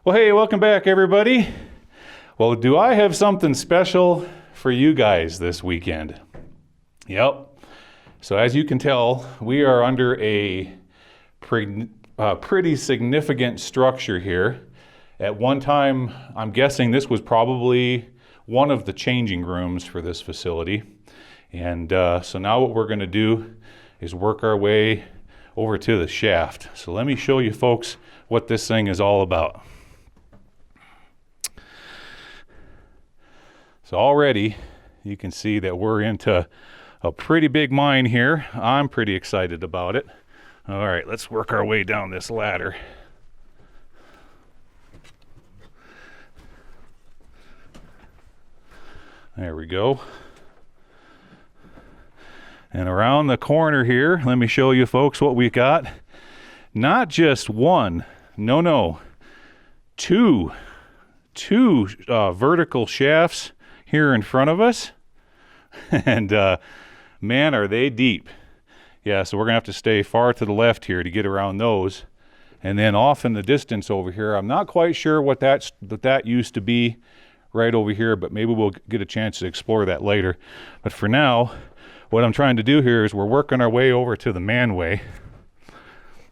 Well, hey, welcome back, everybody. Well, do I have something special for you guys this weekend? Yep. So as you can tell, we are under a pretty significant structure here. At one time, I'm guessing this was probably one of the changing rooms for this facility. And so now what we're going to do is work our way over to the shaft. So let me show you folks what this thing is all about. So already you can see that we're into a pretty big mine here. I'm pretty excited about it. All right, let's work our way down this ladder. There we go. And around the corner here, let me show you folks what we got. Not just one, two vertical shafts here in front of us. And man, are they deep. Yeah, so we're gonna have to stay far to the left here to get around those. And then off in the distance over here, I'm not quite sure what that used to be right over here, but maybe we'll get a chance to explore that later. But for now, what I'm trying to do here is we're working our way over to the manway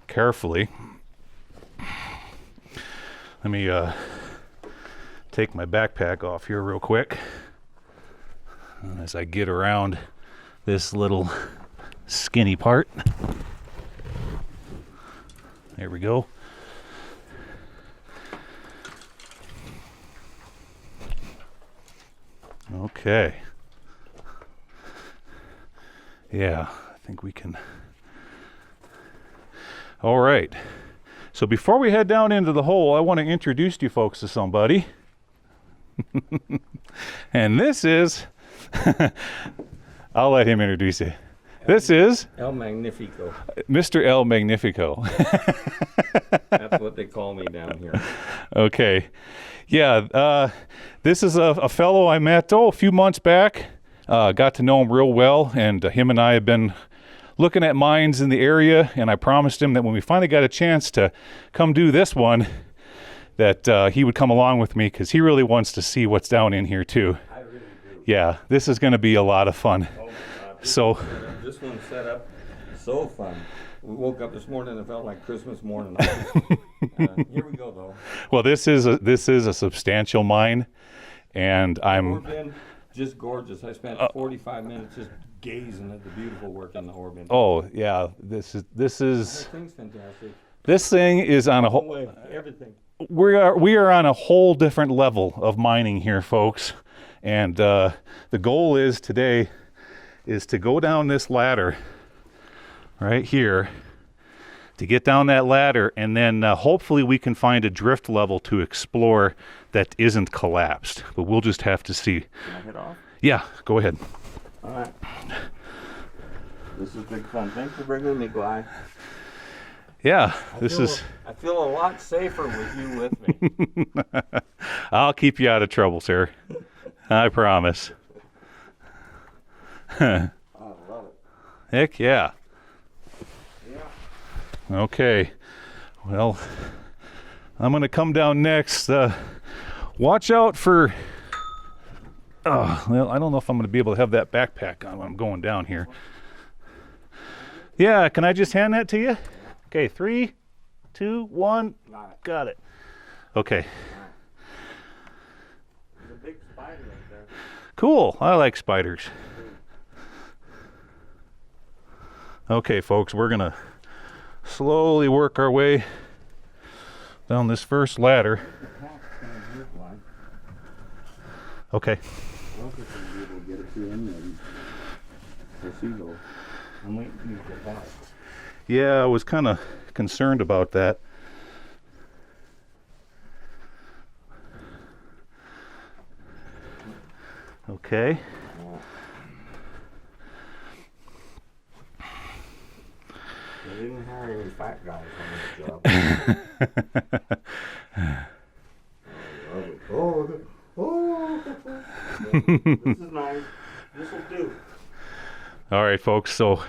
carefully. Let me take my backpack off here real quick as I get around this little skinny part. There we go. Okay. Yeah, I think we can. All right. So before we head down into the hole, I want to introduce you folks to somebody. And this is, I'll let him introduce you. This is El Magnifico. Mr. El Magnifico. That's what they call me down here. Okay. Yeah, this is a fellow I met, a few months back. Got to know him real well, and him and I have been looking at mines in the area, and I promised him that when we finally got a chance to come do this one, that he would come along with me, because he really wants to see what's down in here too. I really do. Yeah, this is going to be a lot of fun. Oh my God. This one set up so fun. We woke up this morning and it felt like Christmas morning. Here we go though. Well, this is a substantial mine, and Ore bin, just gorgeous. I spent 45 minutes just gazing at the beautiful work in the ore bin. Oh yeah, this is That thing's fantastic. this thing is on a whole. Everything. We are on a whole different level of mining here, folks, and the goal is today is to go down this ladder right here, to get down that ladder, and then hopefully we can find a drift level to explore that isn't collapsed, but we'll just have to see. Can I head off? Yeah, go ahead. All right. This is big fun. Thanks for bringing me, Gly. Yeah, I feel a lot safer with you with me. I'll keep you out of trouble, sir. I promise. I love it. Heck yeah. Yeah. Okay. Well, I'm going to come down next. Watch out for... well, I don't know if I'm going to be able to have that backpack on when I'm going down here. Yeah, can I just hand that to you? Okay, 3, 2, 1. Got it. Okay. There's a big spider right there. Cool. I like spiders. Okay, folks, we're going to slowly work our way down this first ladder. Okay. I'm waiting for you to get back. Yeah, I was kind of concerned about that. Okay. They didn't hire any fat guys on this job. This is nice. This will do. All right, folks. So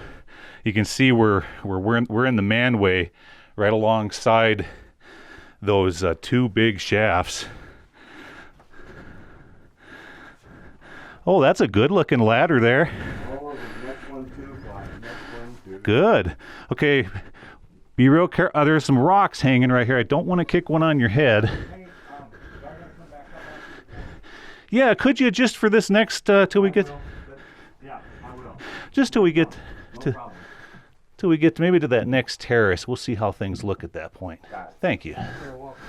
you can see we're in the manway right alongside those two big shafts. Oh, that's a good looking ladder there. Oh, the next one too, Gly. Next one too. Good. Okay, be real careful. There's some rocks hanging right here. I don't want to kick one on your head. Hey, do I gotta come back up after Yeah, could you just for this next till we get Yeah, I will. just till we get No to problem. till we get maybe to that next terrace. We'll see how things look at that point. Got it. Thank you. You're welcome.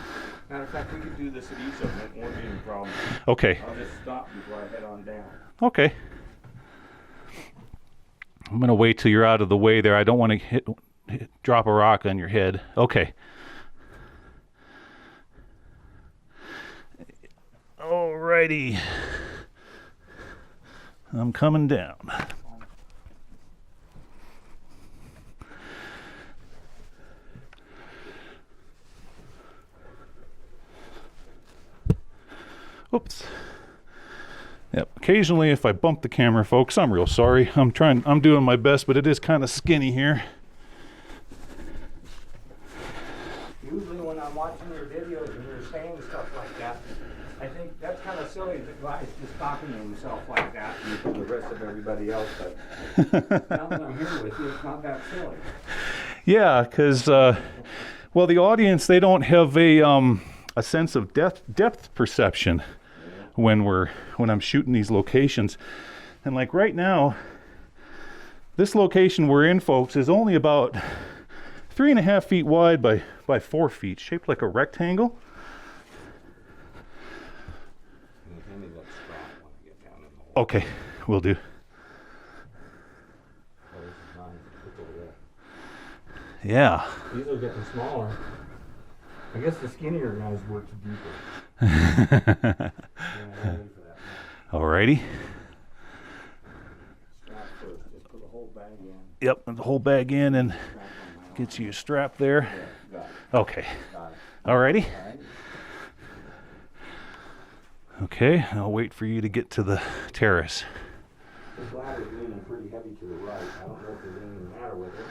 Matter of fact, we could do this at each of them. It won't be any problem. Okay. I'll just stop before I head on down. Okay. I'm gonna wait till you're out of the way there. I don't want to drop a rock on your head. Okay. Alrighty. I'm coming down. Oops. Yep. Occasionally, if I bump the camera, folks, I'm real sorry. I'm doing my best, but it is kind of skinny here. Usually when I'm watching your videos and you're saying stuff like that, I think that's kind of silly that Gly's just talking to himself like that and to the rest of everybody else, but now that I'm here with you, it's not that silly. Yeah, because, well, the audience, they don't have a sense of depth perception when I'm shooting these locations. And like right now, this location we're in, folks, is only about 3.5 feet wide by 4 feet, shaped like a rectangle. Okay, will do. Yeah. These are getting smaller. I guess the skinnier guys work deeper. Alrighty. Strap first. Just put the whole bag in. Yep, the whole bag in and get you a strap there. Yeah, got it. Okay. Got it. Alrighty. All right. Okay, I'll wait for you to get to the terrace. This ladder's leaning pretty heavy to the right. I don't know if there's anything the matter with it.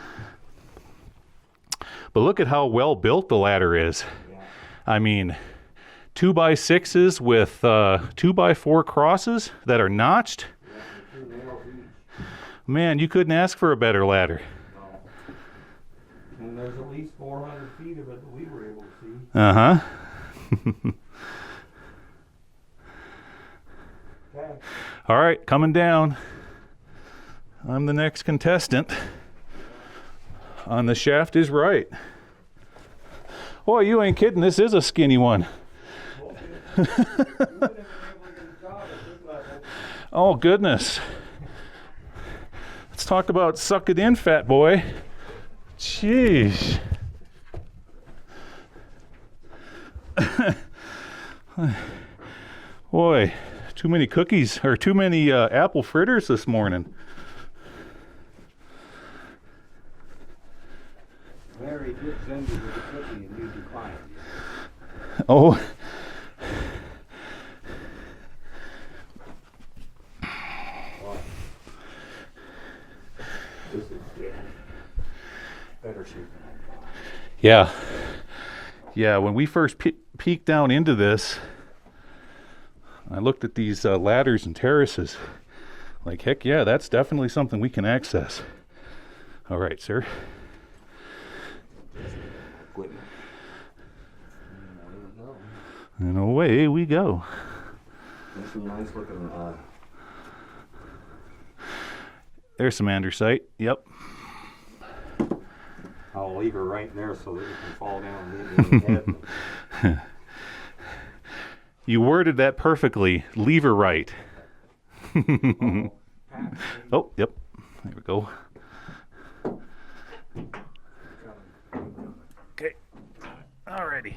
But look at how well built the ladder is. Yeah. I mean, 2x6s with 2x4 crosses that are notched. Yeah, with 2 nails each. Man, you couldn't ask for a better ladder. No. And there's at least 400 feet of it that we were able to see. Uh-huh. Okay. All right, coming down. I'm the next contestant. On the shaft is right. Boy, you ain't kidding. This is a skinny one. Oh, goodness. Let's talk about suck it in, fat boy. Jeez. Boy, too many cookies, or too many apple fritters this morning. Larry did send you with a cookie and you declined. Oh. This is better shape than I thought. Yeah. Yeah, when we first peeked down into this, I looked at these ladders and terraces. Like, heck yeah, that's definitely something we can access. All right, sir. Equipment. And away we go. That's some nice looking. There's some andesite. Yep. I'll leave her right there so that it can fall down and leave me in the head. You worded that perfectly. Lever right. Oh, yep. There we go. Okay. Alrighty.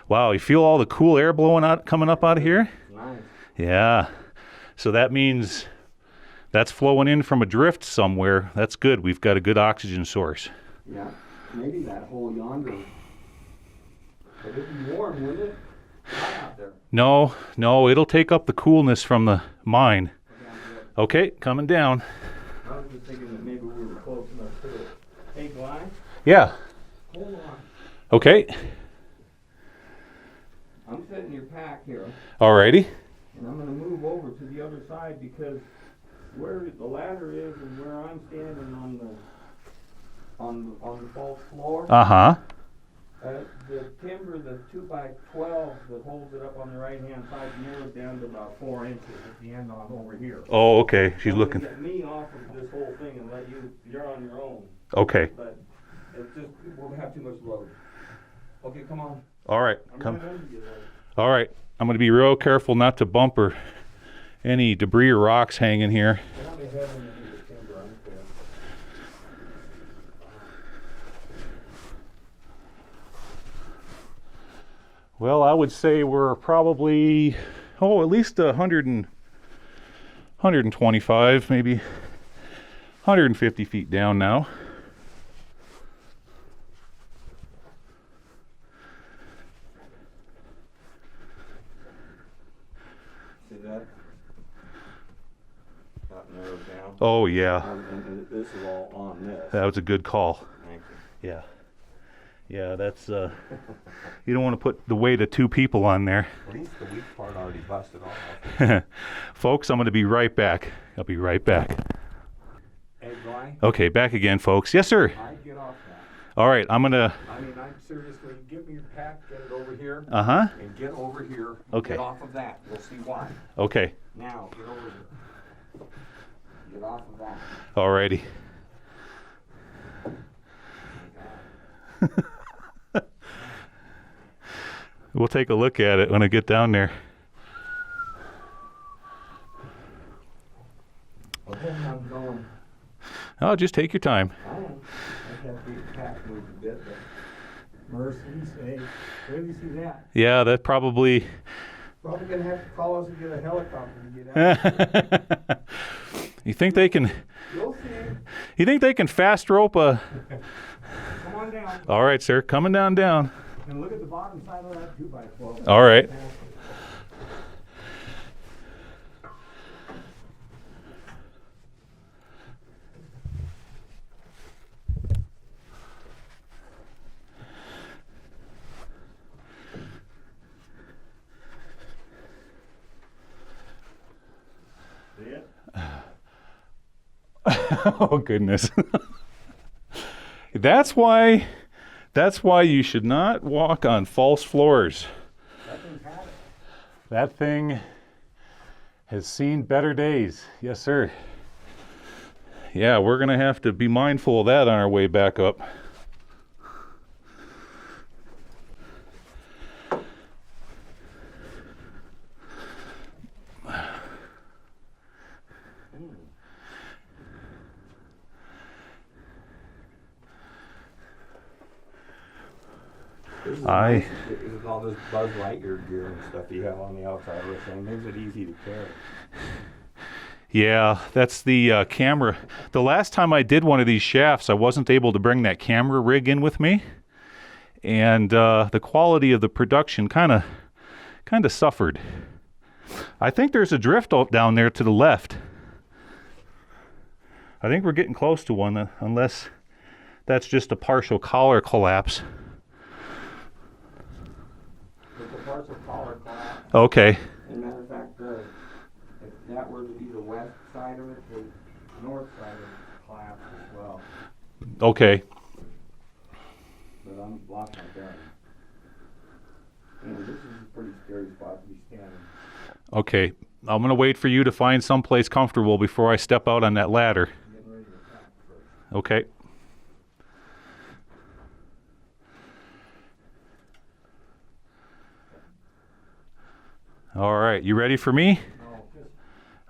Wow, you feel all the cool air blowing out, coming up out of here? Nice. Yeah. So that means that's flowing in from a drift somewhere. That's good. We've got a good oxygen source. Yeah. Maybe that hole yonder. But it'd be warm, wouldn't it? Hot out there. No, it'll take up the coolness from the mine. Go down to the Okay, coming down. I was just thinking that maybe we were close enough to it. Hey, Gly, Yeah. hold on. Okay. I'm setting your pack here, Alrighty. and I'm going to move over to the other side because where the ladder is and where I'm standing on the false floor, Uh-huh. the timber, the 2x12 that holds it up on the right-hand side, narrowed down to about 4 inches at the end on over here. Oh, okay. She's I'm looking. gonna get me off of this whole thing and let you're on your own. Okay. But it's just, we'll have too much load. Okay, come on. All right. I'm Come. right under you, though. All right. I'm going to be real careful not to bump or any debris or rocks hanging here. Get on the head and into the timber, I'm clear. Well, I would say we're probably, at least 125, maybe 150 feet down now. See that? Got narrowed down. Oh, yeah. And this is all on this. That was a good call. Thank you. Yeah. Yeah, that's, you don't want to put the weight of 2 people on there. At least the weak part already busted off. Folks, I'm going to be right back. I'll be right back. Hey, Gly, Okay, back again, folks. Yes, sir. I get off that. All right, I'm going to, I mean, I'm seriously, give me your pack, get it over here, uh-huh. and get over here. Okay. Get off of that. We'll see why. Okay, Now, get over here. Get off of that. all righty. We'll take a look at it when I get down there. Okay, I'm going. Oh, just take your time. I am. I have to get the pack moved a bit, but mercy's sake. Where do you see that? Yeah, that probably. Probably gonna have to call us and get a helicopter to get out. You think they can? You'll see. You think they can fast rope a? Come on down. All right, sir. Coming down. And look at the bottom side of that 2x12. All right. See it? Oh goodness. That's why you should not walk on false floors. That thing's had it. That thing has seen better days. Yes, sir. Yeah, we're going to have to be mindful of that on our way back up. This is I- nice. This is all this Buzz Lightyear gear and stuff you have on the outside of this thing. Makes it easy to carry. Yeah, that's the camera. The last time I did one of these shafts, I wasn't able to bring that camera rig in with me. And the quality of the production kind of suffered. I think there's a drift down there to the left. I think we're getting close to one, unless that's just a partial collar collapse. With the partial collar collapse. Okay. As a matter of fact, if that were to be the west side of it, the north side of it collapsed as well. Okay. But I'm lost my bearing. And this is a pretty scary spot to be standing. Okay. I'm going to wait for you to find someplace comfortable before I step out on that ladder. I'm getting ready to attack first. Okay. All right. You ready for me? No, just,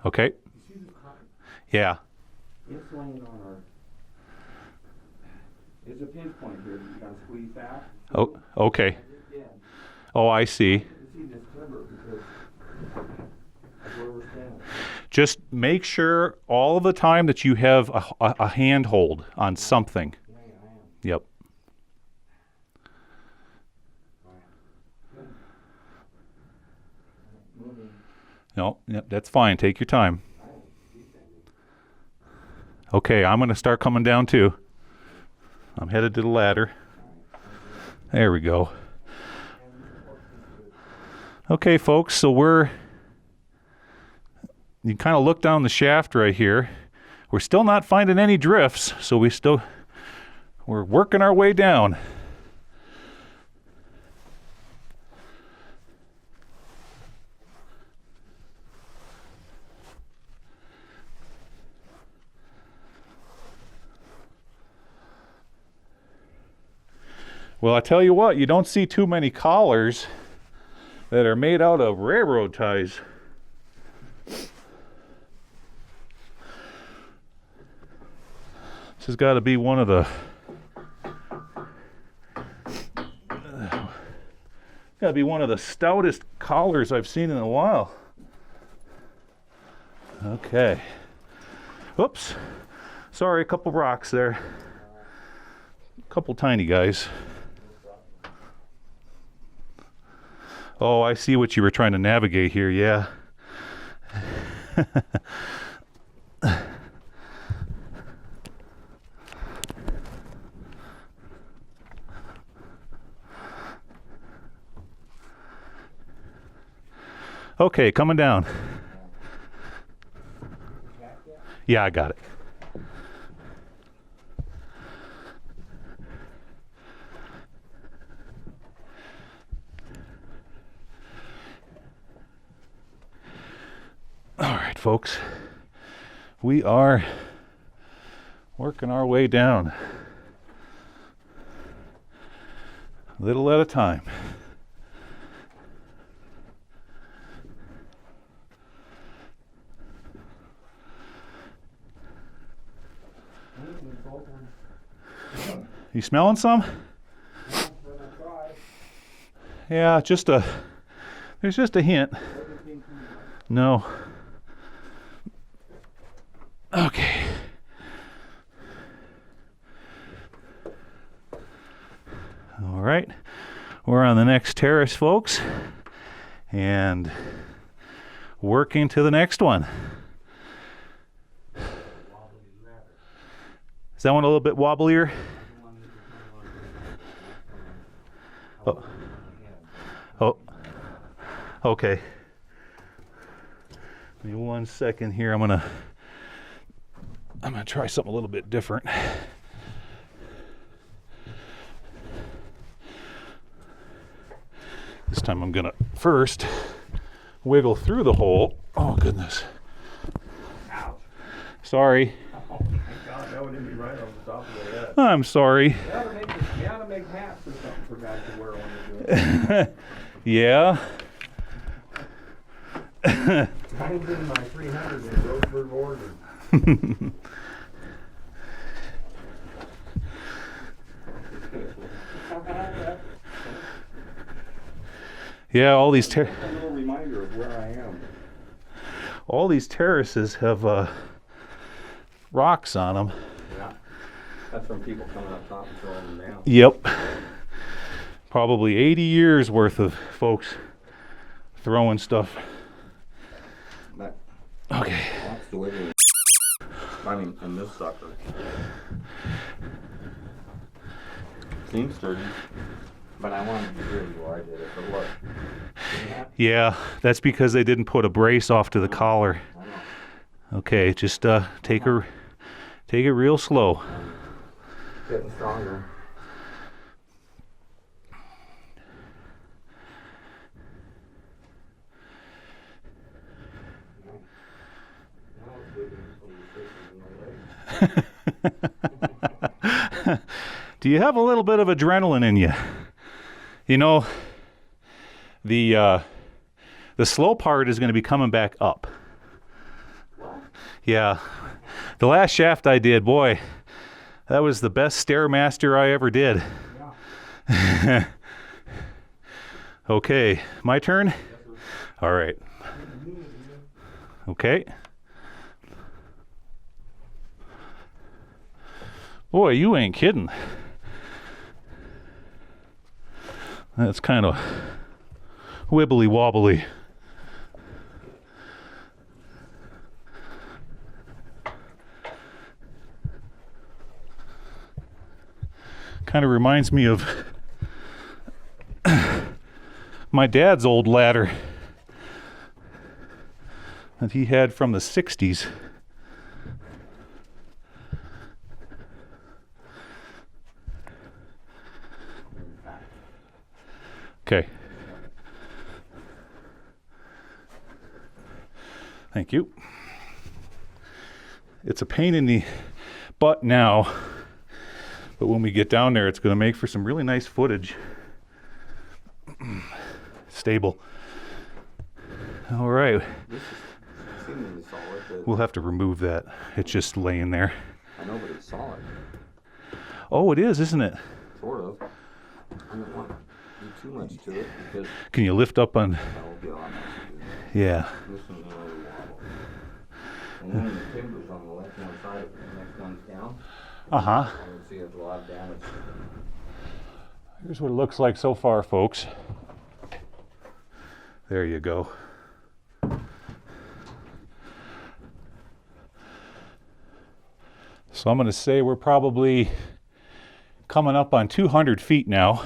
Okay. you see this cotton? Yeah. It's laying on our, it's a pinch point here. You gotta squeeze that. Oh, okay. Yeah. Oh, I see. You see this timber because that's where we're standing. Just make sure all the time that you have a handhold on something. Yeah, I am. Yep. Good. Moving. No, yep, that's fine. Take your time. I am. Keep it. Okay, I'm going to start coming down too. I'm headed to the ladder. There we go. Okay, folks, so you kind of look down the shaft right here. We're still not finding any drifts, so we're working our way down. Well, I tell you what, you don't see too many collars that are made out of railroad ties. This has got to be one of the stoutest collars I've seen in a while. Okay. Oops. Sorry, a couple rocks there. A couple tiny guys. Oh, I see what you were trying to navigate here, yeah. Okay, coming down. Yeah, I got it. All right, folks. We are working our way down. Little at a time. You smelling some? Yeah, there's just a hint. No. Okay. All right. We're on the next terrace, folks, and working to the next one. Is that one a little bit wobblier? Oh. Oh. Okay. Give me 1 second here. I'm gonna try something a little bit different. This time I'm gonna first wiggle through the hole. Oh goodness. Ouch. Sorry. Oh my God, that would hit me right on the top of the head. I'm sorry. You ought to make hats or something for guys to wear when they do it. Yeah. Mine's in my 300 in Roseburg, Oregon. Yeah, all these a little reminder of where I am. all these terraces have rocks on them. Yeah, that's from people coming up top and throwing them down. Yep. Probably 80 years worth of folks throwing stuff. But Okay. that's the way they, I mean, and this sucker seems sturdy, but I wanted to hear before I did it. But look, see that? Yeah, that's because they didn't put a brace off to the collar. I know. Okay, just take it real slow. Getting stronger. Do you have a little bit of adrenaline in you? You know, the slow part is going to be coming back up. Yeah. The last shaft I did, boy, that was the best Stairmaster I ever did. Yeah. Okay, my turn? All right. Okay. Boy, you ain't kidding. That's kind of wibbly wobbly. Kind of reminds me of my dad's old ladder that he had from the 60s. Okay. Thank you. It's a pain in the butt now, but when we get down there, it's going to make for some really nice footage. Stable. All right. This is seemingly solid, but We'll have to remove that. It's just laying there. I know, but it's solid. Oh, it is, isn't it? Sort of. I don't want to do too much to it because Can you lift up on? that will be a lot nicer to do. Yeah. This one's a little wobble. And then the timbers on the left-hand side, if the next one's down, Uh-huh. I would see it's a lot of damage. Here's what it looks like so far, folks. There you go. So I'm going to say we're probably coming up on 200 feet now.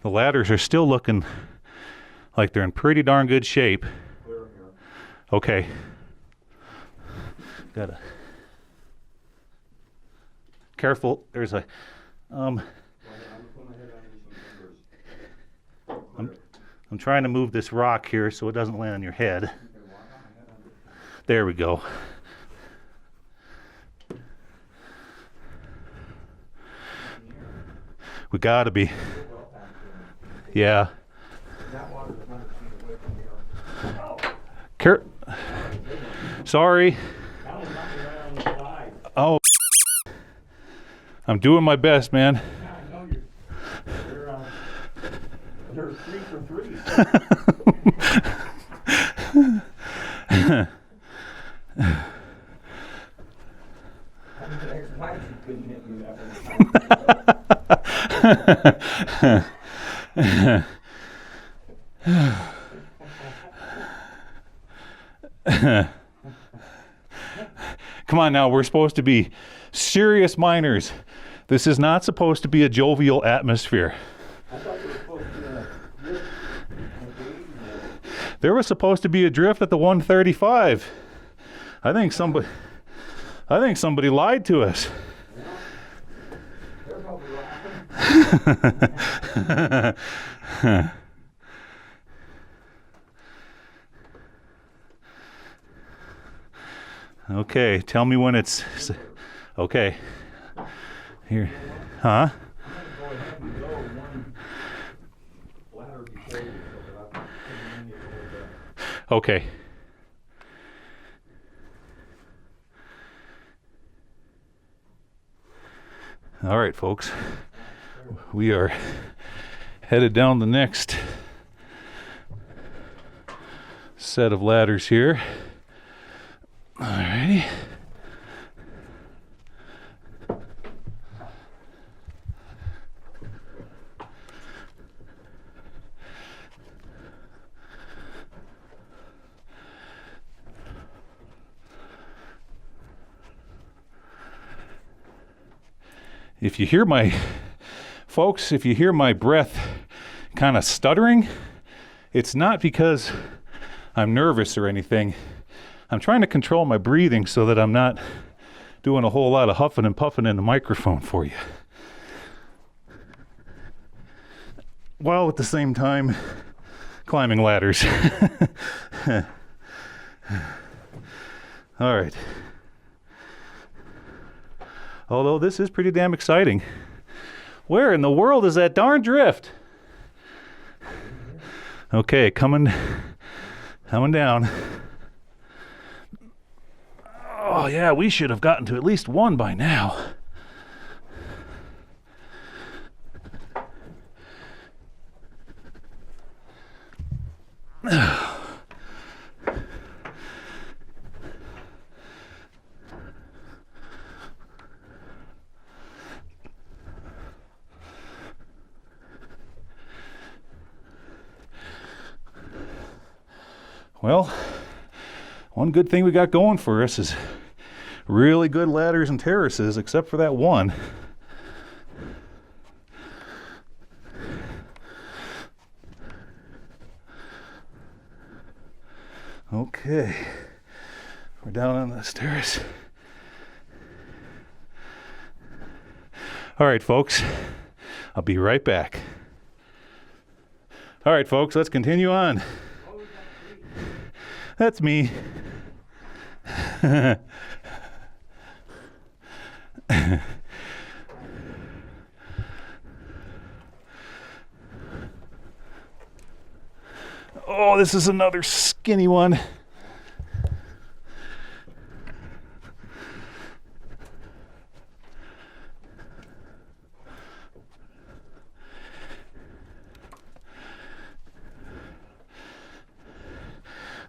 The ladders are still looking like they're in pretty darn good shape. Clear here. Okay. Gotta. Careful, there's a. I'm putting my head under some timbers. I'm trying to move this rock here so it doesn't land on your head. Okay, well, I got my head under. There we go. We gotta be. Well past here. Yeah. That water's 100 feet away from here. Oh, Care. Sorry. that one knocked me right on the side. Oh. I'm doing my best, man. Yeah, I know you're 3 for 3. I mean, the ex-wife couldn't hit me that one. Come on now, we're supposed to be serious miners. This is not supposed to be a jovial atmosphere. I thought you were supposed to be a drift. There was supposed to be a drift at the 135. I think somebody lied to us. They're probably laughing. Okay, tell me when it's okay. Here, huh? I'm going to go ahead and go one ladder before you so that I can get a little bit. Okay. All right, folks. We are headed down the next set of ladders here. All righty. If you hear my, folks, if you hear my breath kind of stuttering, it's not because I'm nervous or anything. I'm trying to control my breathing so that I'm not doing a whole lot of huffing and puffing in the microphone for you, while at the same time climbing ladders. All right. Although this is pretty damn exciting. Where in the world is that darn drift? Okay, coming down. Oh yeah, we should have gotten to at least one by now. Well, one good thing we got going for us is really good ladders and terraces, except for that one. Okay, we're down on this terrace. All right, folks, I'll be right back. All right, folks, let's continue on. That's me. Oh, this is another skinny one.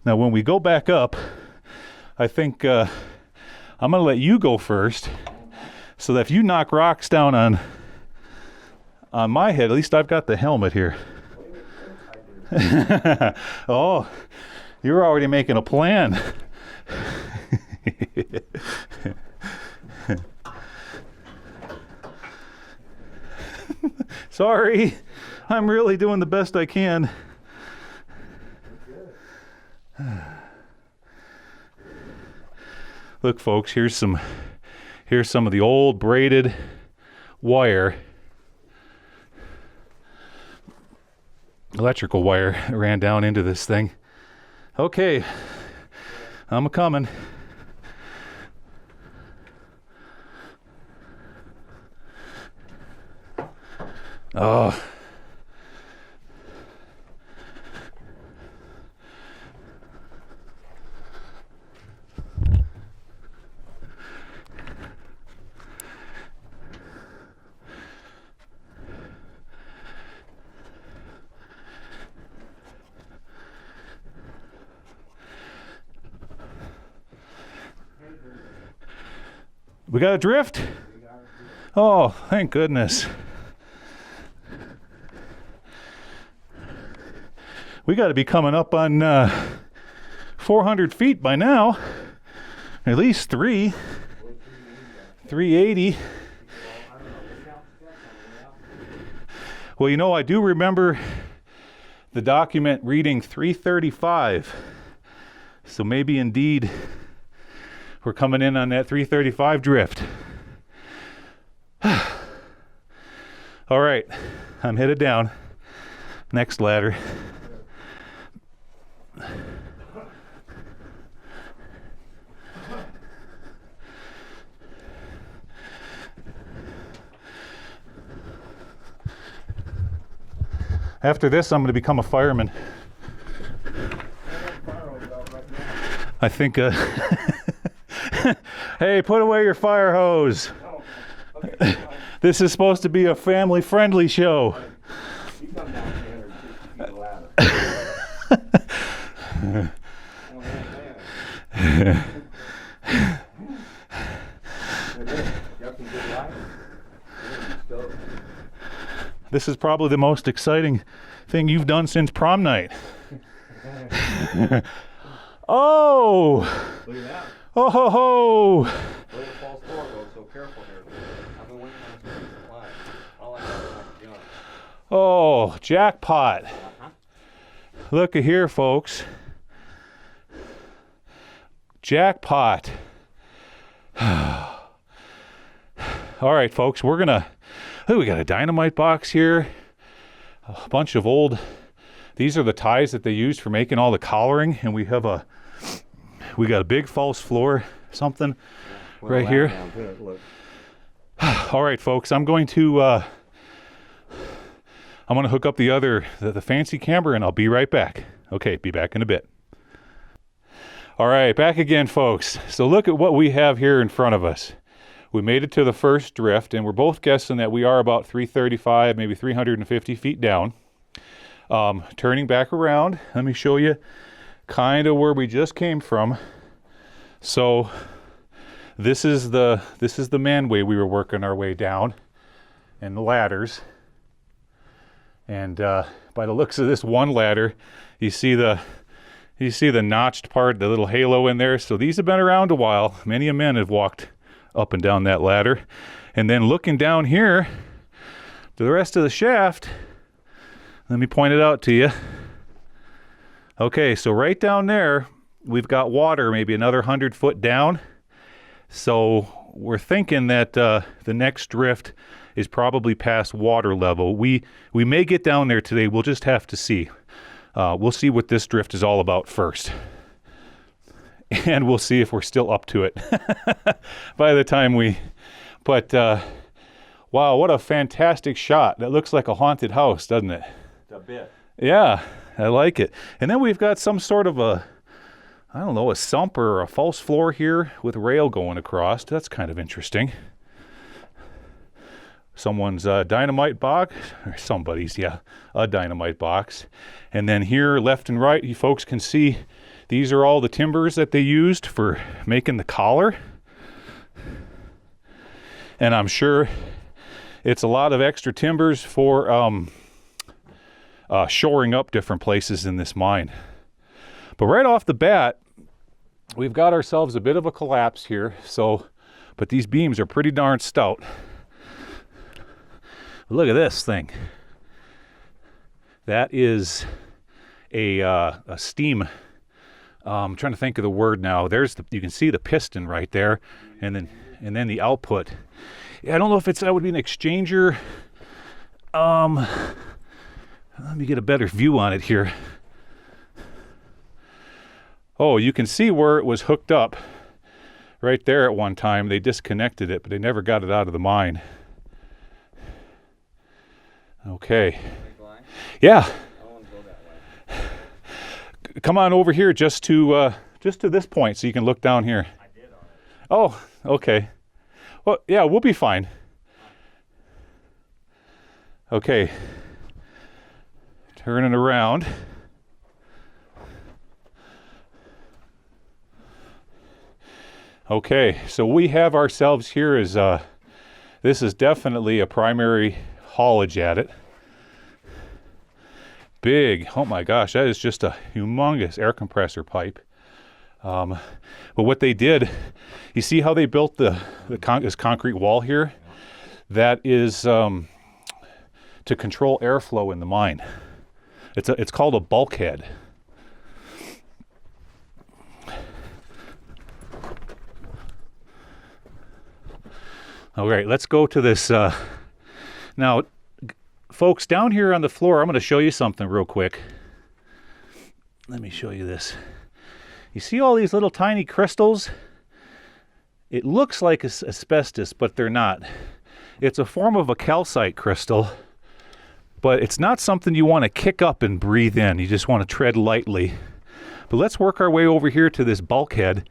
Now, when we go back up, I think I'm going to let you go first, so that if you knock rocks down on my head, at least I've got the helmet here. Oh, you're already making a plan. Sorry, I'm really doing the best I can. Look, folks, here's some of the old braided wire, electrical wire that ran down into this thing. Okay, I'm a-coming. Oh. We got a drift? Oh, thank goodness. We got to be coming up on 400 feet by now. At least 380. Well, you know, I do remember the document reading 335. So maybe indeed we're coming in on that 335 drift. All right, I'm headed down. Next ladder. After this, I'm going to become a fireman. I think, hey, put away your fire hose. Okay. This is supposed to be a family-friendly show. You come down 300 feet of ladder. This is probably the most exciting thing you've done since prom night. Oh! Look at that. Oh ho ho! Look at false forward, so careful here. I've been waiting on this supply. All I got is oh, jackpot. Look at here, folks. Jackpot. All right, folks, we're gonna, oh, we got a dynamite box here. A bunch of old, these are the ties that they used for making all the collaring, and we got a big false floor, something right here. All right, folks, I'm going to hook up the fancy camera, and I'll be right back. Okay, be back in a bit. All right, back again, folks. So look at what we have here in front of us. We made it to the first drift, and we're both guessing that we are about 335, maybe 350 feet down. Turning back around, let me show you kind of where we just came from. So this is the manway we were working our way down, and the ladders. And by the looks of this one ladder, you see the You see the notched part, the little halo in there. So these have been around a while. Many a men have walked up and down that ladder. And then looking down here to the rest of the shaft, let me point it out to you. Okay, so right down there, we've got water maybe another 100 foot down. So we're thinking that the next drift is probably past water level. We may get down there today. We'll just have to see. We'll see what this drift is all about first. And we'll see if we're still up to it by the time we... But, wow, what a fantastic shot. That looks like a haunted house, doesn't it? A bit. Yeah, I like it. And then we've got some sort of a, I don't know, a sump or a false floor here with rail going across. That's kind of interesting. Someone's dynamite box, or somebody's, yeah, a dynamite box. And then here, left and right, you folks can see these are all the timbers that they used for making the collar. And I'm sure it's a lot of extra timbers for shoring up different places in this mine. But right off the bat, we've got ourselves a bit of a collapse here. But these beams are pretty darn stout. Look at this thing. That is a steam. I'm trying to think of the word now. You can see the piston right there, and then the output. Yeah, I don't know if that would be an exchanger. Let me get a better view on it here. Oh, you can see where it was hooked up right there at one time. They disconnected it, but they never got it out of the mine. Okay. Yeah. I want to go that way. Come on over here just to this point so you can look down here. I did already. Oh, okay. Well, yeah, we'll be fine. Okay. Turning around. Okay, so we have ourselves here as this is definitely a primary haulage at it. Big, oh my gosh, that is just a humongous air compressor pipe. But what they did, you see how they built this concrete wall here? That is to control airflow in the mine. It's called a bulkhead. All right, let's go to this. Now, folks, down here on the floor, I'm going to show you something real quick. Let me show you this. You see all these little tiny crystals? It looks like asbestos, but they're not. It's a form of a calcite crystal, but it's not something you want to kick up and breathe in. You just want to tread lightly. But let's work our way over here to this bulkhead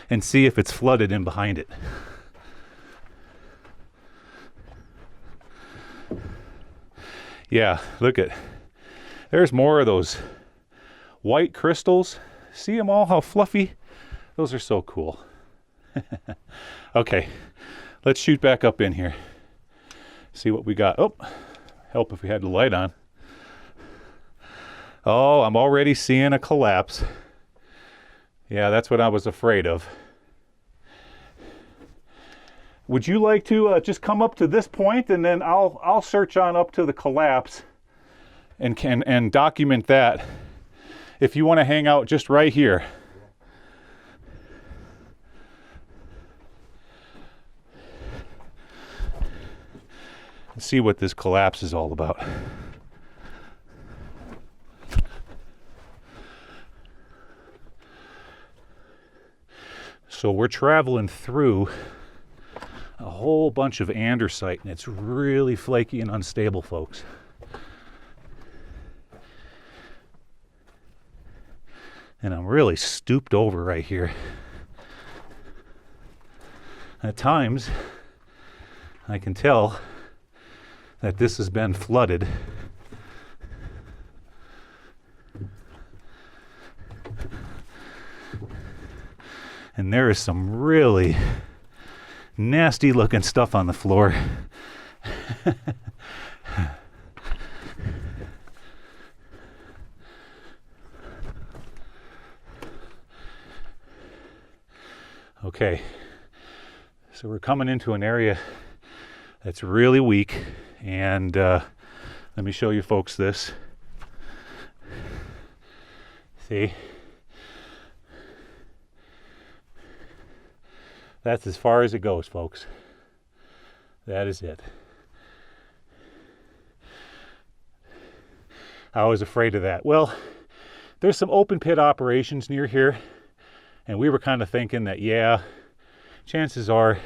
and see if it's flooded in behind it. Yeah, look at, there's more of those white crystals. See them all, how fluffy? Those are so cool. Okay, let's shoot back up in here. See what we got. Oh, help if we had the light on. Oh, I'm already seeing a collapse. Yeah, that's what I was afraid of. Would you like to just come up to this point, and then I'll search on up to the collapse and document that. If you want to hang out just right here. Let's see what this collapse is all about. So we're traveling through a whole bunch of andesite, and it's really flaky and unstable, folks. And I'm really stooped over right here. At times, I can tell that this has been flooded. And there is some really nasty looking stuff on the floor. Okay, so we're coming into an area that's really weak, and let me show you folks this. See? That's as far as it goes, folks. That is it. I was afraid of that. Well, there's some open pit operations near here, and we were kind of thinking that, yeah, chances are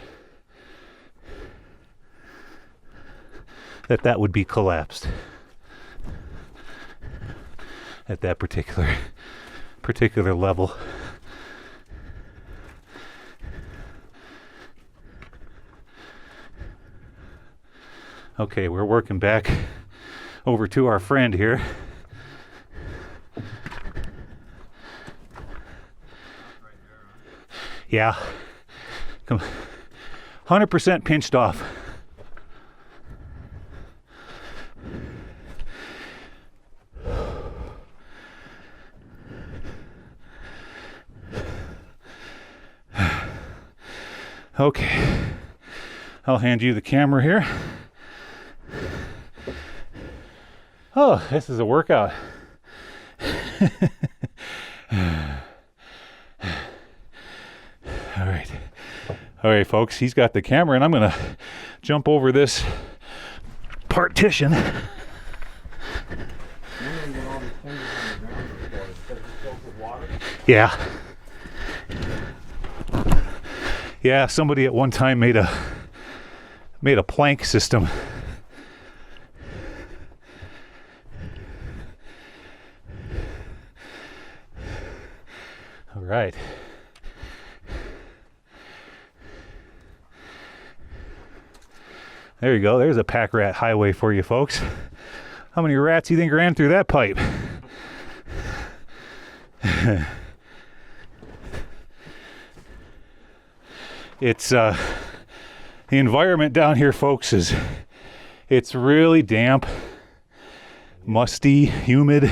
that would be collapsed at that particular level. Okay, we're working back over to our friend here. Yeah, 100% pinched off. Okay, I'll hand you the camera here. Oh, this is a workout. All right, folks, he's got the camera, and I'm going to jump over this partition. Yeah. Yeah, somebody at one time made a plank system. All right. There you go. There's a pack rat highway for you folks. How many rats do you think ran through that pipe? It's the environment down here, folks, it's really damp, musty, humid.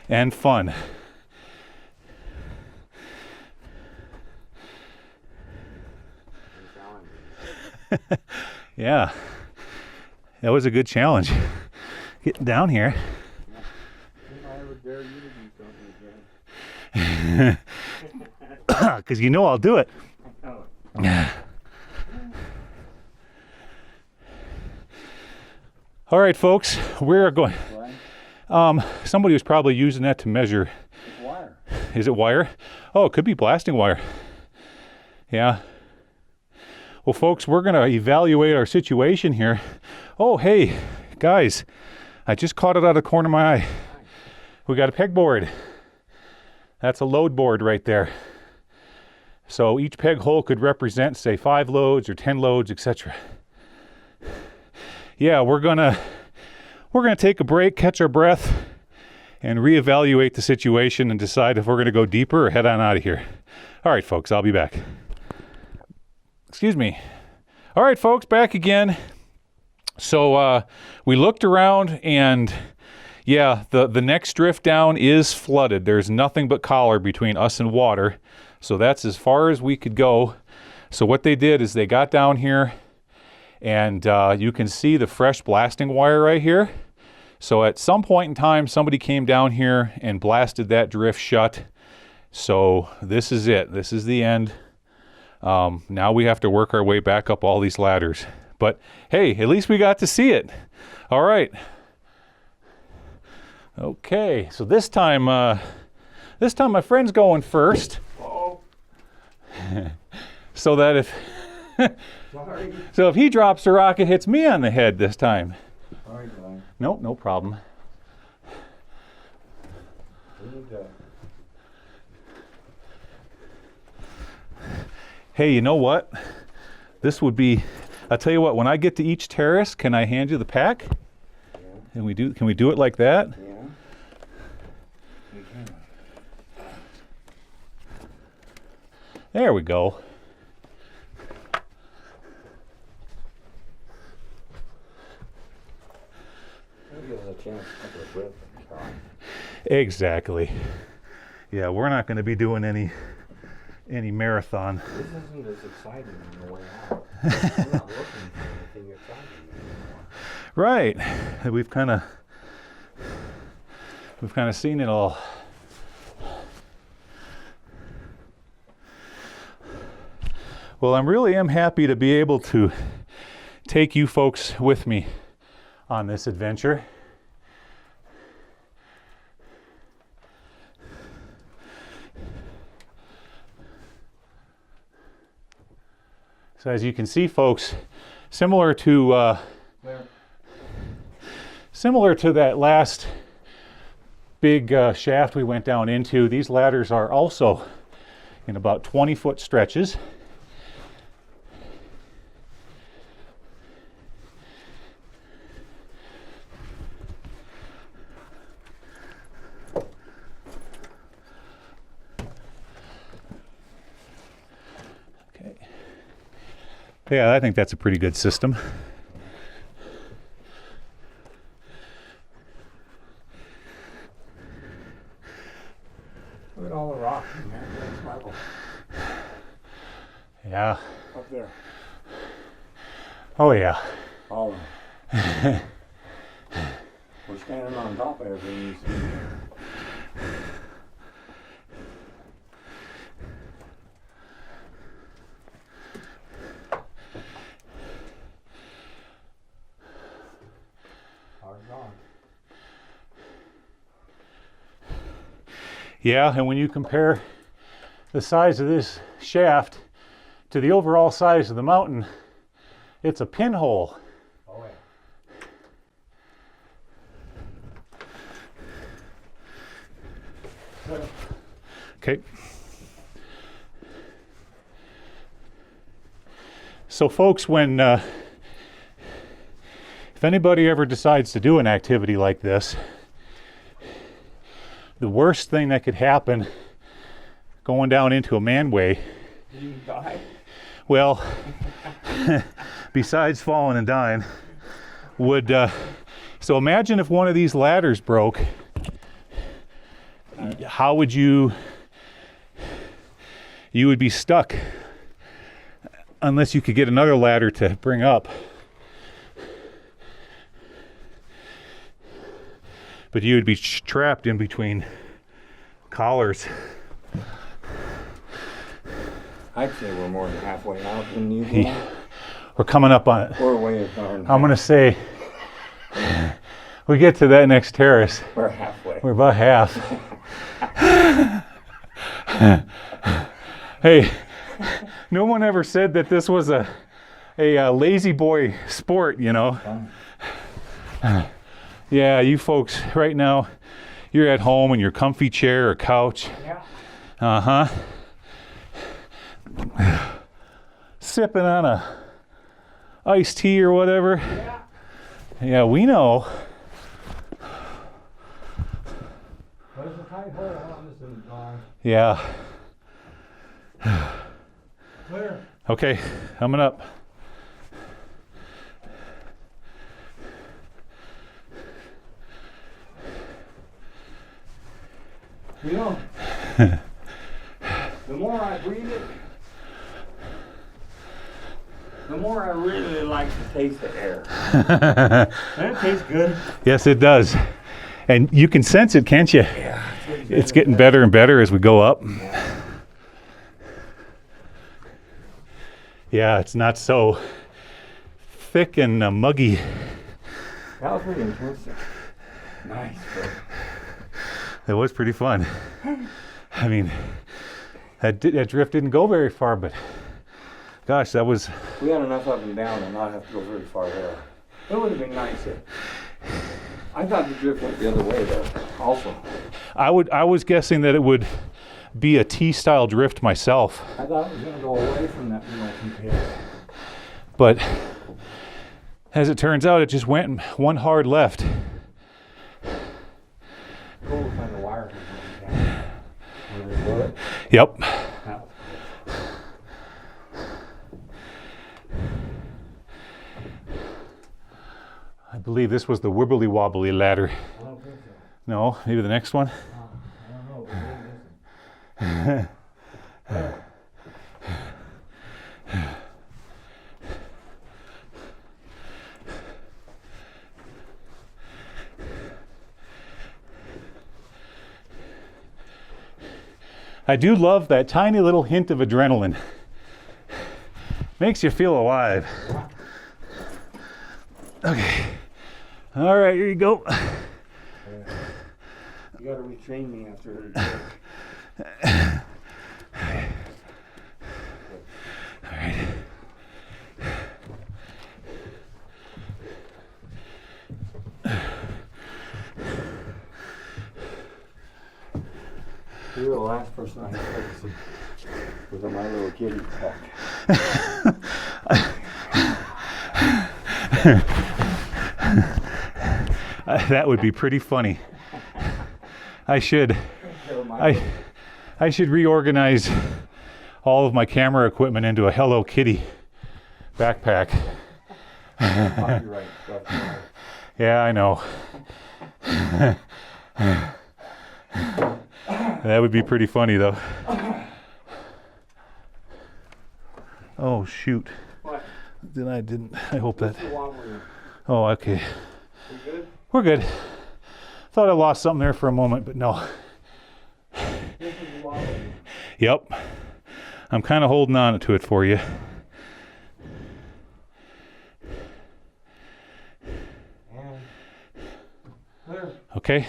And fun. Yeah, that was a good challenge getting down here. Because you know I'll do it. All right, folks, we're going. Somebody was probably using that to measure. It's wire. Is it wire? Oh, it could be blasting wire. Yeah. Well, folks, we're going to evaluate our situation here. Oh, hey, guys, I just caught it out of the corner of my eye. We got a pegboard. That's a load board right there. So each peg hole could represent, say, 5 loads or 10 loads, etc. Yeah, we're gonna take a break, catch our breath, and reevaluate the situation and decide if we're gonna go deeper or head on out of here. All right, folks, I'll be back. Excuse me. All right, folks, back again. So we looked around, and yeah, the next drift down is flooded. There's nothing but collar between us and water. So that's as far as we could go. So what they did is they got down here, and you can see the fresh blasting wire right here. So at some point in time, somebody came down here and blasted that drift shut. So this is it. This is the end. Now we have to work our way back up all these ladders. But hey, at least we got to see it. All right. Okay, so this time my friend's going first. Uh-oh. So that if Sorry. so if he drops a rock, it hits me on the head this time. Sorry, Glenn. Nope, no problem. We need to... Hey, you know what? This would be, I'll tell you what, when I get to each terrace, can I hand you the pack? Yeah. Can we do it like that? Yeah. We can. There we go. That gives us a chance to take a breath and try. Exactly. Yeah, we're not going to be doing any marathon. This isn't as exciting on the way out. I'm not looking for anything exciting anymore. Right. We've kind of seen it all. Well, I really am happy to be able to take you folks with me on this adventure. So as you can see, folks, similar to that last big shaft we went down into, these ladders are also in about 20-foot stretches. Yeah, I think that's a pretty good system. Look at all the rocks in there. That's level. Yeah. Up there. Oh, yeah. All of them. We're standing on top of everything you see here. Yeah, and when you compare the size of this shaft to the overall size of the mountain, it's a pinhole. Oh, yeah. Okay. So folks, when if anybody ever decides to do an activity like this, the worst thing that could happen going down into a manway, You die? well, besides falling and dying, would, so imagine if one of these ladders broke, how would you would be stuck unless you could get another ladder to bring up. But you would be trapped in between collars. I'd say we're more than halfway out than usual. We're coming up on it. We're way darn. I'm going to say we get to that next terrace. We're halfway. We're about half. Hey, no one ever said that this was a lazy boy sport, you know. Yeah, you folks, right now, you're at home in your comfy chair or couch. Yeah. Uh-huh. Sipping on a iced tea or whatever. Yeah. Yeah, we know. There's a tight hole on this and Yeah. clear. Okay, coming up. You know, the more I read it, the more I really like to taste the air. And it tastes good. Yes, it does. And you can sense it, can't you? Yeah. It's getting better and better as we go up. Yeah, it's not so thick and muggy. That was pretty interesting. Nice. It was pretty fun. I mean, that drift didn't go very far, but gosh, that was... We had enough up and down and not have to go very far there. It would have been nice if... I thought the drift went the other way though, also. I was guessing that it would be a T-style drift myself. I thought it was going to go away from that Milton pit. But as it turns out, it just went one hard left. Cool to find the wire from down. Where they put it. Yep. That was cool. I believe this was the wibbly wobbly ladder. I don't think so. No, maybe the next one. I don't know, but maybe this one. I do love that tiny little hint of adrenaline. Makes you feel alive. Okay. All right, here you go. You gotta retrain me after. All right. You were the last person I expected to see with my little kitty pack. That would be pretty funny. I should reorganize all of my camera equipment into a Hello Kitty backpack. Copyright stuff. Yeah, I know. That would be pretty funny, though. Oh, shoot. What? Then I didn't. I hope that. What's the wobbly? Oh, okay. We good? We're good. Thought I lost something there for a moment, but no. This is the wobbly. Yep. I'm kind of holding on to it for you. And clear. Okay.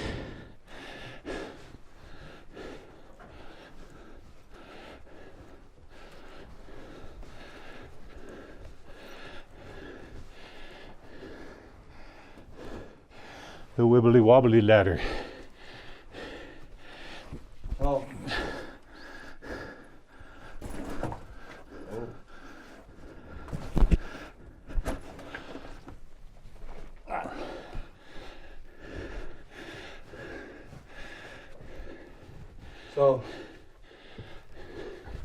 The wibbly wobbly ladder. Oh. So,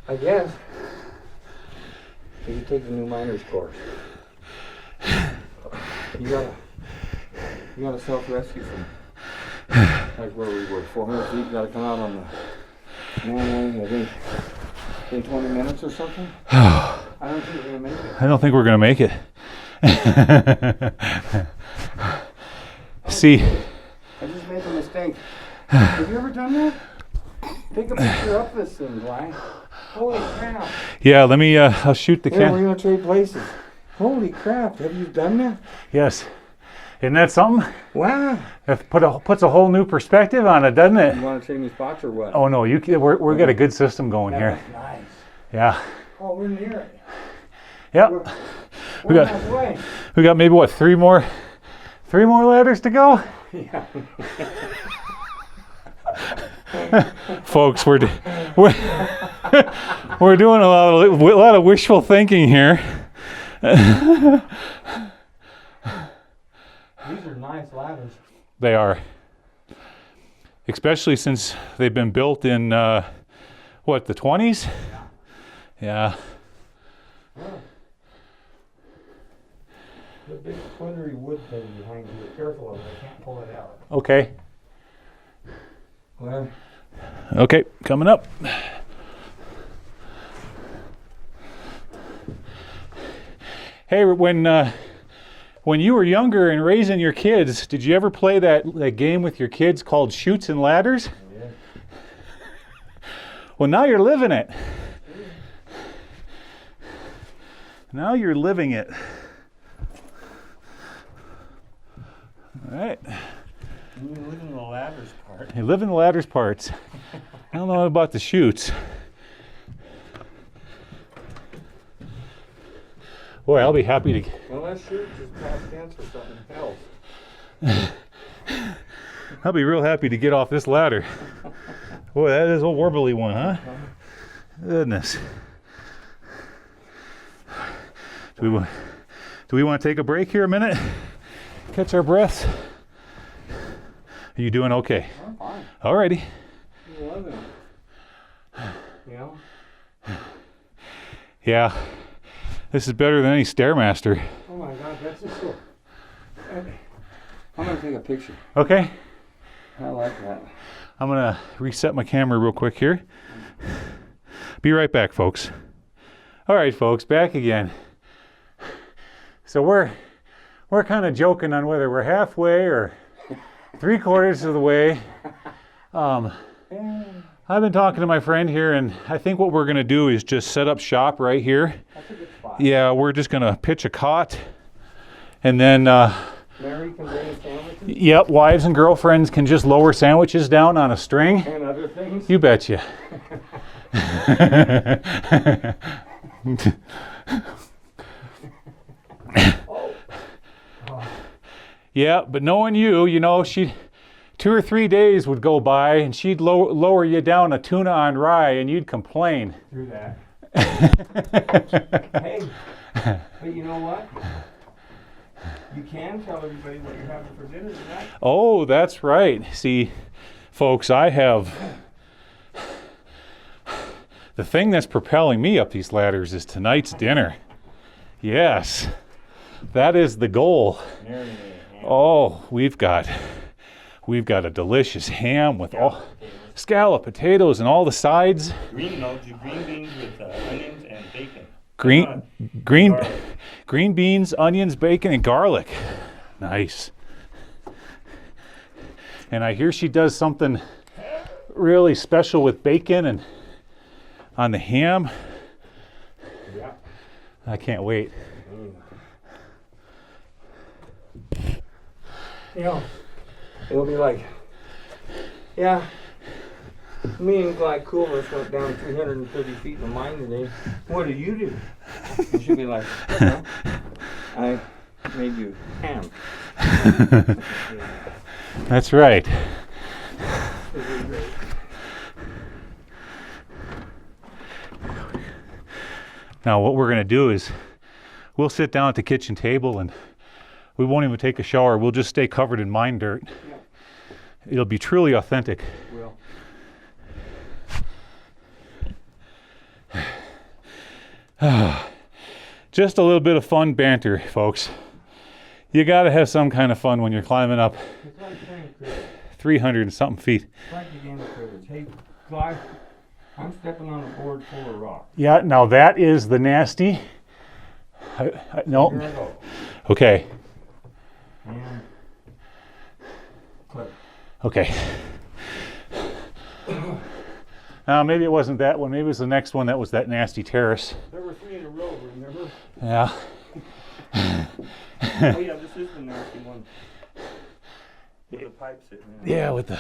I guess if you take the new miners course, you gotta self-rescue from like where we were, 400 feet. You gotta come out on the man, I think in 20 minutes or something. I don't think we're gonna make it. I don't think we're going to make it. See. I just made a mistake. Have you ever done that? Take a picture of this thing, Gly. Holy crap. Yeah, let me, I'll shoot the Here, we're camera. gonna trade places. Holy crap, have you done that? Yes. Isn't that something? Wow. It puts a whole new perspective on it, doesn't it? You wanna trade me spots or what? Oh, no, we're got a good system going here. That's nice. Yeah. Oh, we're near it. Yep. We're got- halfway. We got maybe, what, three more ladders to go? Yeah. Folks, we're doing a lot of wishful thinking here. These are nice ladders. They are. Especially since they've been built in, the 20s? Yeah. The big splintery wood thing behind you. Be careful of it. I can't pull it out. Okay. Well, Okay, coming up. Hey, when you were younger and raising your kids, did you ever play that game with your kids called Chutes and Ladders? yeah. Well, now you're living it. Now you're living it. All right. You live in the ladders part. You live in the ladders parts. I don't know about the chutes. Boy, I'll be happy to. Well, that shoot is past tense or something else. I'll be real happy to get off this ladder. Boy, that is a warbly one, huh? Goodness. Do we want to take a break here a minute? Catch our breaths? Are you doing okay? I'm fine. Alrighty. You love it. You know? Yeah. This is better than any Stairmaster. Oh my God, that's just so. Okay. I'm gonna take a picture. Okay. I like that. I'm gonna reset my camera real quick here. Be right back, folks. All right, folks, back again. So we're kind of joking on whether we're halfway or 3/4 of the way. I've been talking to my friend here, and I think what we're gonna do is just set up shop right here. That's a good spot. Yeah, we're just gonna pitch a cot, and then Mary can bring sandwiches yep, wives and girlfriends can just lower sandwiches down on a string. and other things. You betcha. Yeah, but knowing you know, 2 or 3 days would go by and she'd lower you down a tuna on rye and you'd complain. Through that. Hey, but you know what? You can tell everybody what you're having for dinner tonight. Oh, that's right. See, folks, I have... The thing that's propelling me up these ladders is tonight's dinner. Yes, that is the goal. Oh, we've got a delicious ham with all scallop potatoes and all the sides. Green beans with onions and bacon. Green beans, onions, bacon, and garlic. Nice. And I hear she does something really special with bacon and on the ham. Yeah. I can't wait. You know, it'll be like, yeah, me and Gly Coolness went down 330 feet in the mine today. What do you do? And she'll be like, well, I made you ham. That's right. Now what we're going to do is we'll sit down at the kitchen table and we won't even take a shower. We'll just stay covered in mine dirt. Yeah. It'll be truly authentic. Well, Just a little bit of fun banter, folks. You got to have some kind of fun when you're climbing up it's like saying, Chris, 300 and something feet. it's like the game of critters. Hey, Gly, I'm stepping on a board full of rock. Yeah, now that is the nasty. No. Here I go. Okay. And clip. Okay. Maybe it wasn't that one. Maybe it was the next one that was that nasty terrace. There were 3 in a row, remember? Yeah. Oh yeah, this is the nasty one. With the pipe sitting in. Yeah, with the...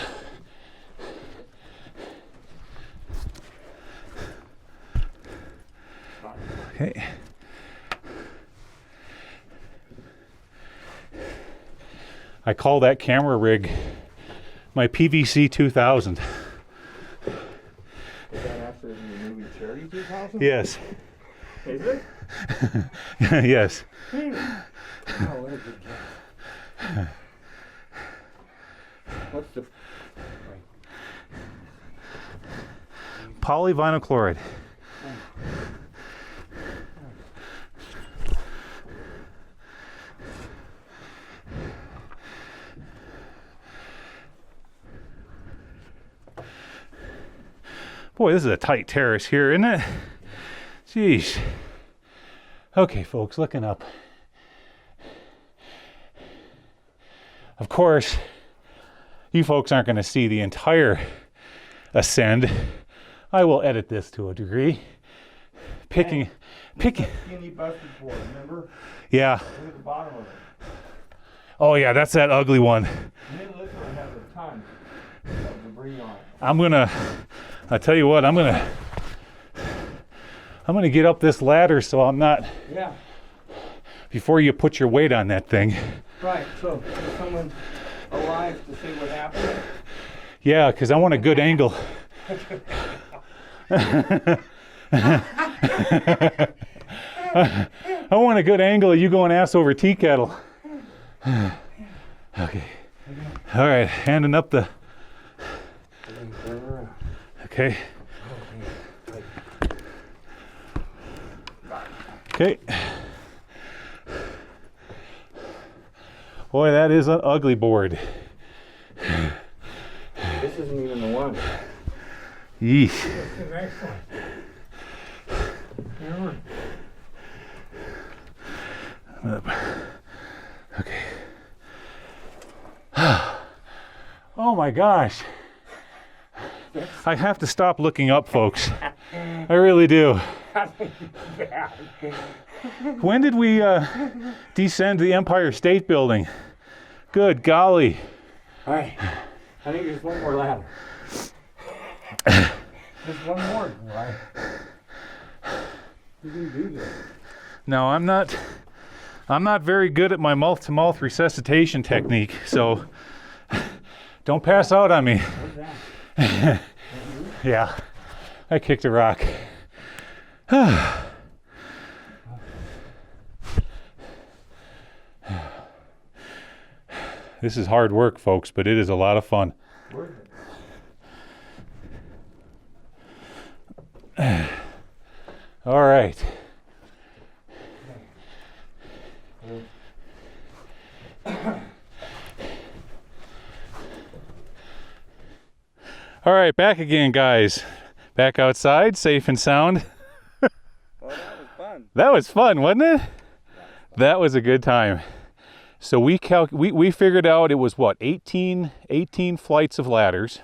Okay. I call that camera rig my PVC 2000. Is that after the movie Charity 2000? Yes. Is it? Yes. Oh, what a good guess. What's the... Polyvinyl chloride. Boy, this is a tight terrace here, isn't it? Jeez. Okay, folks, looking up. Of course, you folks aren't going to see the entire ascend. I will edit this to a degree. Picking. Skinny busted board, remember? Yeah. Look at the bottom of it. Oh yeah, that's that ugly one. And then this one has a ton of debris on it. I tell you what, I'm gonna get up this ladder so I'm not, Yeah, before you put your weight on that thing. right. So, is someone alive to see what happened? Yeah, because I want a good angle. I want a good angle of you going ass over tea kettle. Okay. All right, handing up the... Okay. Okay. Boy, that is an ugly board. Yeesh. Here's the next one. Remember? Okay. Oh my gosh. I have to stop looking up, folks. I really do. When did we descend the Empire State Building? Good golly. All right. I think there's one more ladder. There's one more, right? You can do this. No, I'm not very good at my mouth-to-mouth resuscitation technique, so don't pass out on me. What's that? Yeah, I kicked a rock. This is hard work, folks, but it is a lot of fun. Worth it. All right. All right, back again, guys. Back outside, safe and sound. Well, that was fun. That was fun, wasn't it? That was a good time. So we figured out it was what, 18 flights of ladders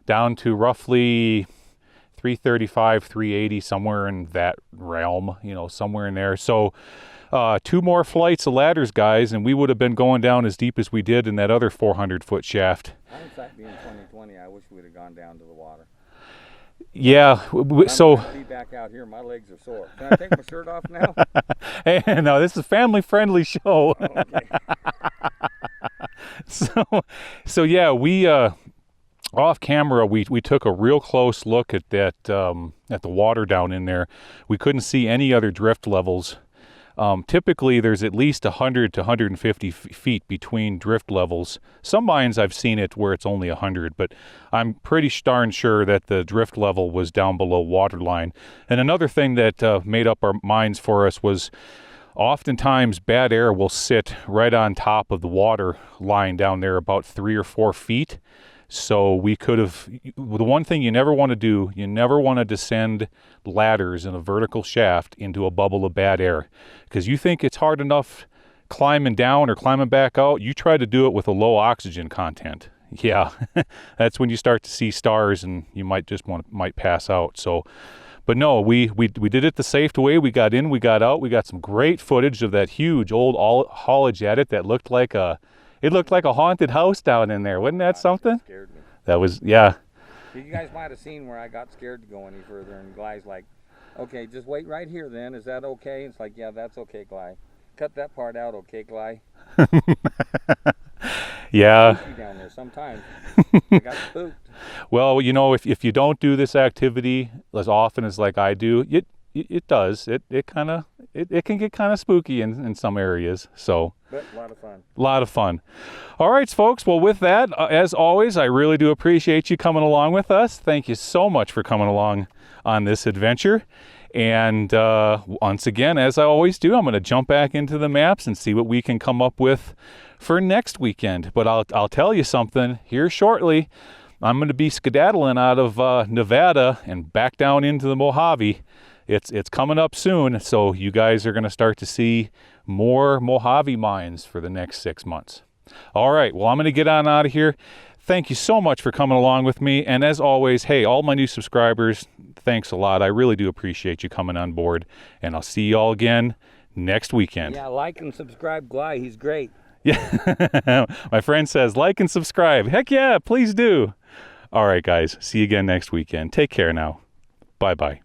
down to roughly 335, 380, somewhere in that realm, you know, somewhere in there. So 2 more flights of ladders, guys, and we would have been going down as deep as we did in that other 400-foot shaft. Hindsight being 2020, I wish we'd have gone down to the water. Yeah, so I'm be back out here. My legs are sore. Can I take my shirt off now? hey, no, this is a family-friendly show. Oh, okay. So yeah, we off camera we took a real close look at that at the water down in there. We couldn't see any other drift levels. Typically, there's at least 100 to 150 feet between drift levels. Some mines I've seen it where it's only 100, but I'm pretty darn sure that the drift level was down below water line. And another thing that made up our minds for us was oftentimes bad air will sit right on top of the water line down there about 3 or 4 feet. So we could have, the one thing you never want to do, you never want to descend ladders in a vertical shaft into a bubble of bad air. Because you think it's hard enough climbing down or climbing back out, you try to do it with a low oxygen content. Yeah, that's when you start to see stars and you might pass out. So, but no, we did it the safe way. We got in, we got out, we got some great footage of that huge old haulage adit that looked like a haunted house down in there. Wasn't that something? That scared me. That was, yeah. You guys might have seen where I got scared to go any further, and Gly's like, okay, just wait right here then. Is that okay? It's like, yeah, that's okay, Gly. Cut that part out, okay, Gly? Yeah. Down there sometimes. I got spooked. Well, you know, if you don't do this activity as often as like I do, it does. It can get kind of spooky in some areas. So. But a lot of fun. A lot of fun. All right, folks. Well, with that, as always, I really do appreciate you coming along with us. Thank you so much for coming along on this adventure. And once again, as I always do, I'm going to jump back into the maps and see what we can come up with for next weekend. But I'll tell you something here shortly. I'm going to be skedaddling out of Nevada and back down into the Mojave. It's coming up soon, so you guys are going to start to see more Mojave mines for the next 6 months. All right, well, I'm going to get on out of here. Thank you so much for coming along with me. And as always, hey, all my new subscribers, thanks a lot. I really do appreciate you coming on board. And I'll see you all again next weekend. Yeah, like and subscribe Gly. He's great. Yeah, my friend says like and subscribe. Heck yeah, please do. All right, guys, see you again next weekend. Take care now. Bye-bye.